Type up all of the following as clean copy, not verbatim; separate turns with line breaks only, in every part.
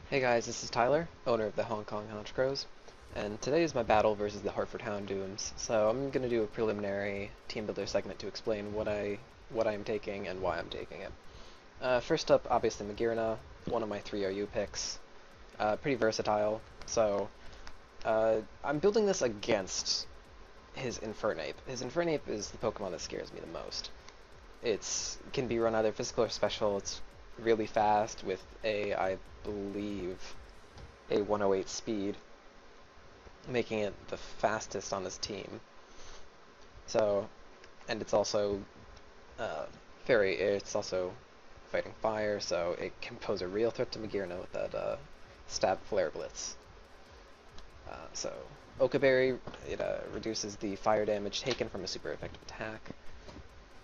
Hey guys, this is Tyler, owner of the Hong Kong Honchkrows, and today is my battle versus the Hartford Houndooms. So I'm going to do a preliminary team builder segment to explain what I'm taking and why I'm taking it. First up, obviously Magirna, one of my 3 RU picks. Pretty versatile, so I'm building this against his Infernape. His Infernape is the Pokemon that scares me the most. It can be run either physical or special. It's really fast with I believe, a 108 speed, making it the fastest on his team. So, and it's also it's also fighting fire, so it can pose a real threat to Magirna with that stab flare blitz. So, Okaberry, it reduces the fire damage taken from a super effective attack.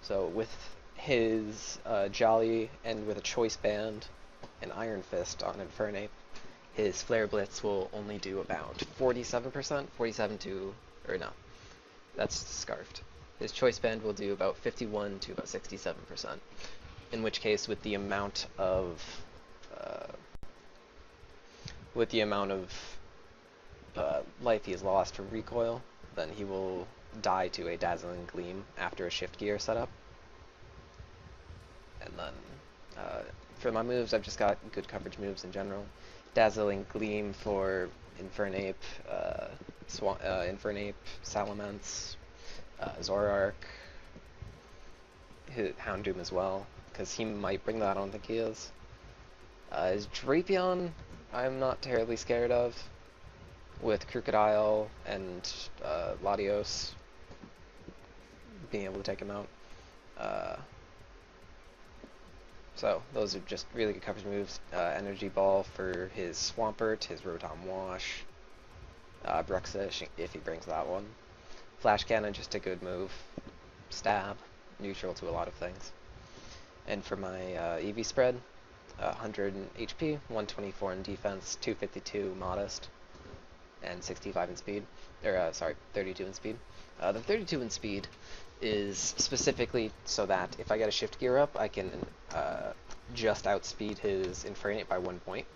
So with his Jolly and with a Choice Band and Iron Fist on Infernape, his Flare Blitz will only do about 47%, 47 to, or no, that's Scarfed. His Choice Band will do about 51 to about 67%, in which case uh, with the amount of life he has lost from recoil, then he will die to a Dazzling Gleam after a Shift Gear setup. And then for my moves, I've just got good coverage moves in general. Dazzling Gleam for Infernape, Infernape, Salamence, Zoroark, Houndoom as well, because he might bring that. I don't think he is. His Drapion, I'm not terribly scared of, with Crocodile and Latios being able to take him out. So those are just really good coverage moves. Energy Ball for his Swampert, his Rotom Wash, Bruxish if he brings that one. Flash Cannon, just a good move. Stab, neutral to a lot of things. And for my EV spread, 100 in HP, 124 in defense, 252 modest, and 65 in speed. Or, sorry, 32 in speed. The 32 in speed is specifically so that if I get a shift gear up, I can just outspeed his Infernape by 1 point.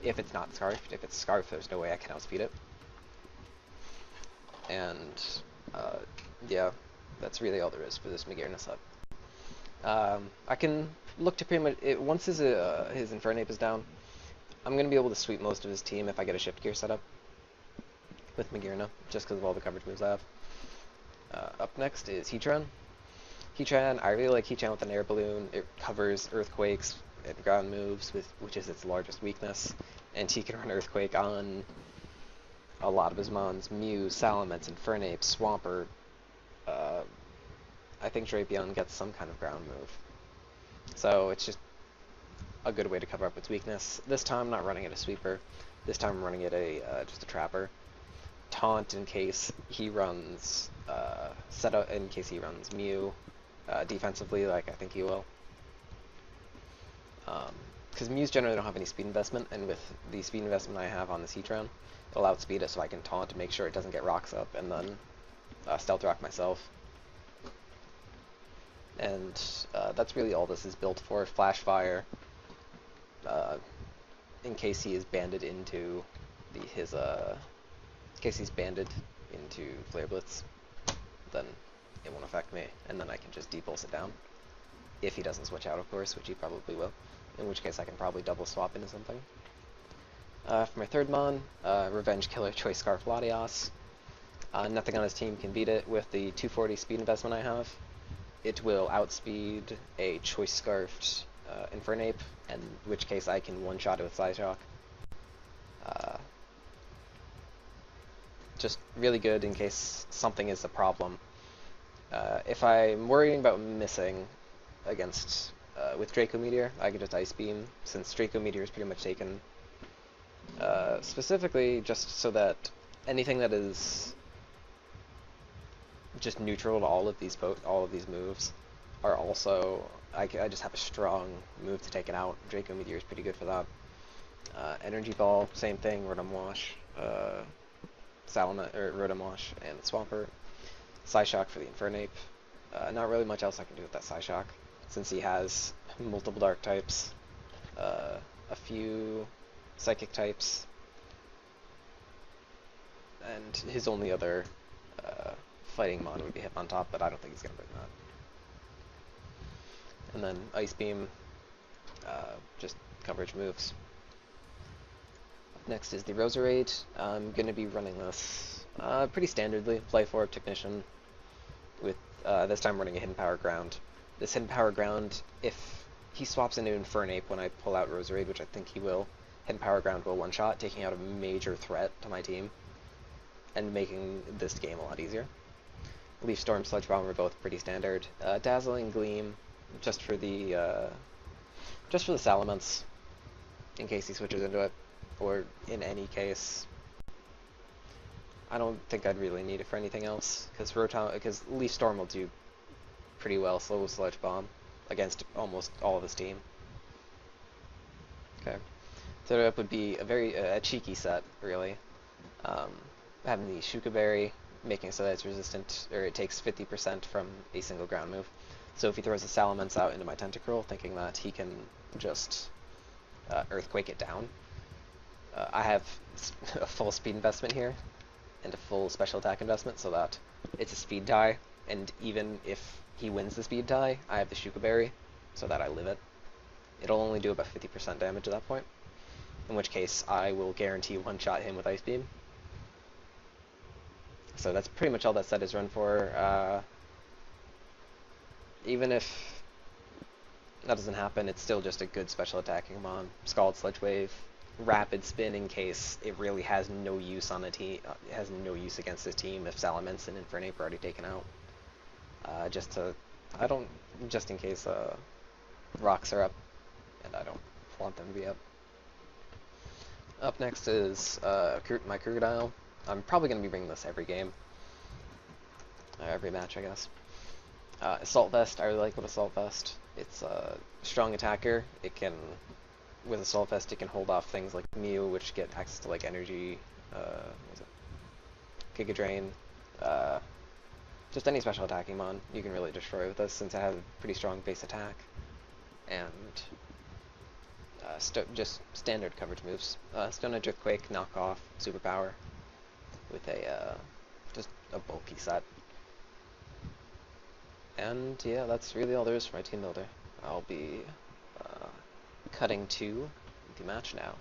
If it's not Scarfed. If it's Scarfed, there's no way I can outspeed it. And yeah, that's really all there is for this Magirna set. I can look to pretty much once his Infernape is down, I'm gonna be able to sweep most of his team if I get a shift gear set up with Magirna, just because of all the coverage moves I have. Up next is Heatran. Heatran, I really like Heatran with an air balloon. It covers earthquakes and ground moves, which is its largest weakness, and he can run Earthquake on a lot of his mons: Mew, Salamence, Infernape, Swampert. I think Drapion gets some kind of ground move. So it's just a good way to cover up its weakness. This time I'm not running it a sweeper. This time I'm running it just a trapper. Taunt in case he runs in case he runs Mew defensively, like I think he will. Because Mews generally don't have any speed investment, and with the speed investment I have on this Heatran, it'll outspeed it so I can taunt to make sure it doesn't get rocks up, and then Stealth Rock myself. And that's really all this is built for. Flash Fire, in case he is banded into in case he's banded into Flare Blitz, then it won't affect me, and then I can just D-Pulse it down. If he doesn't switch out, of course, which he probably will, in which case I can probably double swap into something. For my third mon, Revenge Killer Choice Scarf Latios. Nothing on his team can beat it with the 240 speed investment I have. It will outspeed a Choice Scarfed Infernape, in which case I can one-shot it with Psyshock. Just really good in case something is a problem. If I'm worrying about missing against with Draco Meteor, I can just Ice Beam, since Draco Meteor is pretty much taken specifically just so that anything that is just neutral to all of these moves are also I just have a strong move to take it out. Draco Meteor is pretty good for that. Energy Ball, same thing. Rotom Wash, Rotom Wash, and Swampert. Psyshock for the Infernape. Not really much else I can do with that Psyshock, since he has multiple Dark types, a few psychic types. And his only other fighting mon would be Hip on top, but I don't think he's going to bring that. And then Ice Beam, just coverage moves. Next is the Roserade. I'm going to be running this pretty standardly. Life Orb, Technician, with this time running a Hidden Power Ground. This Hidden Power Ground, if he swaps into Infernape when I pull out Roserade, which I think he will, Hidden Power Ground will one-shot, taking out a major threat to my team, and making this game a lot easier. Leaf Storm, Sludge Bomb are both pretty standard. Dazzling Gleam, just for the Salamence, in case he switches into it, or in any case. I don't think I'd really need it for anything else, because Leaf Storm will do pretty well, slow Sludge Bomb, against almost all of his team. Okay, third up would be a cheeky set, really. Having the Shuka Berry, making so that it's resistant, or it takes 50% from a single ground move. So if he throws a Salamence out into my Tentacruel, thinking that he can just Earthquake it down, I have a full speed investment here, and a full special attack investment, so that it's a speed die, and even if he wins the speed die, I have the Shuka Berry, so that I live it. It'll only do about 50% damage at that point, in which case I will guarantee one-shot him with Ice Beam. So that's pretty much all that set is run for. Even if that doesn't happen, it's still just a good special attacking mon. Scald, Sludge Wave, Rapid Spin in case it really has no use on the team. It has no use against this team if Salamence and Infernape are already taken out. Just in case rocks are up, and I don't want them to be up. Up next is my Crocodile. I'm probably going to be bringing this every game. Every match, I guess. Assault Vest, I really like with Assault Vest. It's a strong attacker. It can, with Assault Vest, it can hold off things like Mew, which get access to like energy, Giga Drain, just any special attacking mon you can really destroy with this, since it has a pretty strong base attack, and just standard coverage moves. Stone Edge Quake, Knockoff, Superpower, with just a bulky set. And yeah, that's really all there is for my team builder. I'll be cutting to the match now.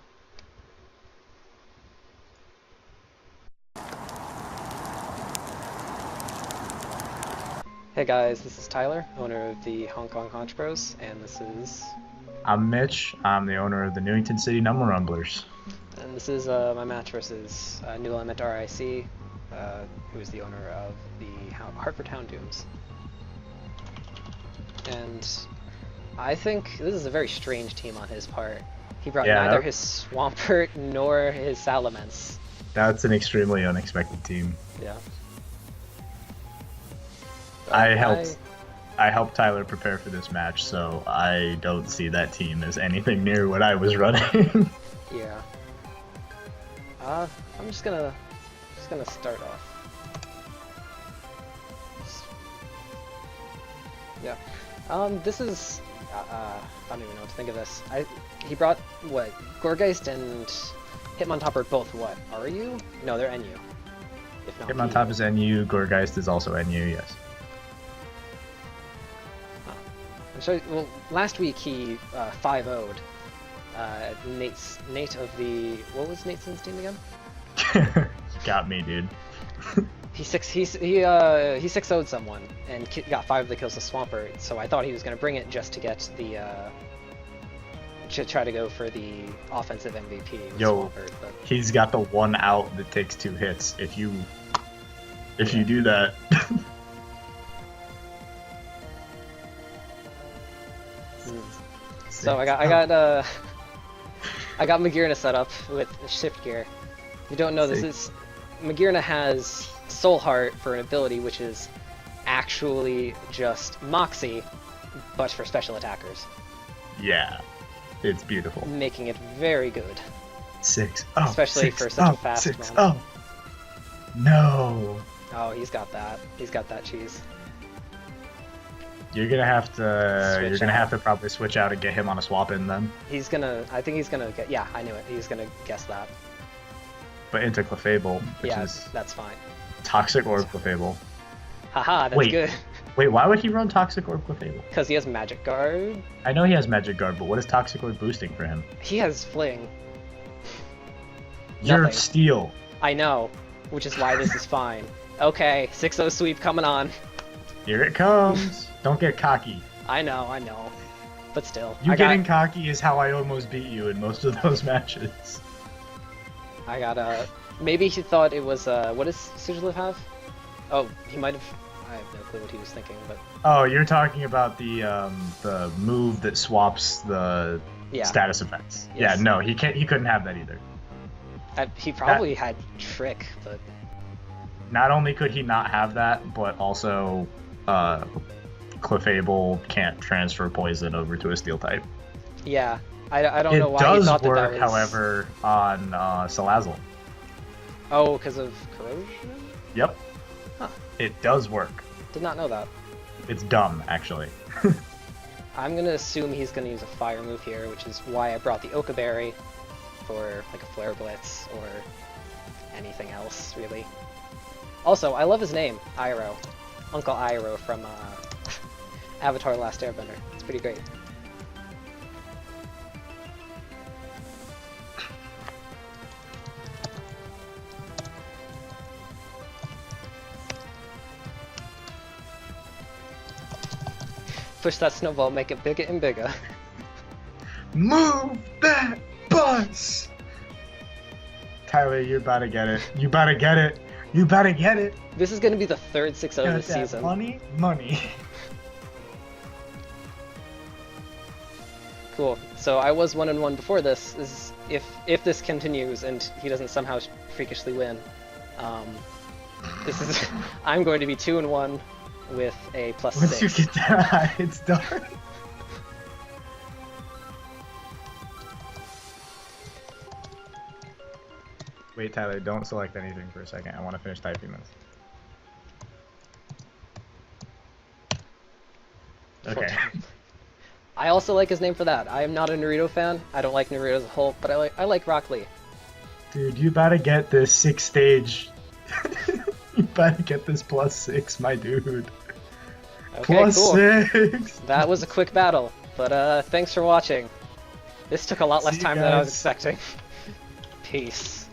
Hey guys, this is Tyler, owner of the Honchkrows, and this is...
I'm Mitch. I'm the owner of the Newington City Number Rumblers.
And this is my match versus New Element RIC, who is the owner of the Hartford Houndooms. And I think this is a very strange team on his part. He brought neither his Swampert nor his Salamence.
That's an extremely unexpected team.
Yeah.
I helped Tyler prepare for this match, so I don't see that team as anything near what I was running.
Yeah. I'm just gonna start off. Yeah. This is I don't even know what to think of this. He brought what? Gourgeist and Hitmontop are both what? RU? No, they're NU. If not
Hitmontop is NU, Gourgeist is also NU, yes.
So, well, last week he 5-0'd Nate of the... What was Nathan's team again?
Got me, dude.
He 6-0'd someone and got 5 of the kills to Swampert, so I thought he was going to bring it just to get the... to try to go for the offensive MVP with Swampert, but...
He's got the one out that takes 2 hits. If you do that...
So I got Magearna set up with Shift Gear. If you don't know, Magearna has Soul Heart for an ability which is actually just Moxie, but for special attackers.
Yeah, it's beautiful.
Making it very good.
6-0.
Especially for such a fast
6-0.
man.
No.
Oh, he's got that. He's got that cheese.
You're gonna have to.
Switch
You're gonna
out.
have to probably switch out and get him on a swap in then.
He's gonna. I think he's gonna get. Yeah, I knew it. He's gonna guess that.
But into Clefable, which
Yeah,
is
that's fine.
Toxic Orb Clefable.
Haha, that's
Wait.
good.
Wait, why would he run Toxic Orb Clefable?
Because he has Magic Guard.
I know he has Magic Guard, but what is Toxic Orb boosting for him?
He has Fling.
You're
Nothing.
Steel.
I know, which is why this is fine. Okay, 6-0 sweep coming on.
Here it comes. Don't get cocky.
I know. But still.
You getting cocky is how I almost beat you in most of those matches.
I got maybe he thought it was what does Sigiliv have? Oh, he might have. I have no clue what he was thinking, but
Oh, you're talking about the move that swaps the
yeah.
status effects.
Yes.
Yeah, no, he can't. He couldn't have that either.
He probably had Trick, but
Not only could he not have that, but also Clefable can't transfer poison over to a steel type.
yeah. I don't know
It
why he
does
thought that
work,
was.
however, on Salazzle.
Oh, because of corrosion?
Yep.
Huh.
It does work.
Did not know that.
It's dumb, actually.
I'm gonna assume he's gonna use a fire move here, which is why I brought the Oka Berry for like a Flare Blitz or anything else, really. Also, I love his name, Iroh. Uncle Iroh from Avatar: Last Airbender. It's pretty great. Push that snowball, make it bigger and bigger.
Move that bus! Tyler, you're about to get it. You about to get it. You about to get it.
This is gonna be the third 6-0
Got
this
that
season.
Money.
Cool. So I was 1-1 before this. Is if this continues and he doesn't somehow freakishly win, this is I'm going to be 2-1 with a +6.
Once you get that high, it's done. Wait, Tyler, don't select anything for a second. I want to finish typing this. Okay.
I also like his name for that. I am not a Naruto fan. I don't like Naruto as a whole, but I like Rock Lee.
Dude, you better get this 6 stage. You better get this +6, my dude.
Okay, cool.
+6!
That was a quick battle, but thanks for watching. This took a lot less
See you
time than I was
guys.
expecting. Peace.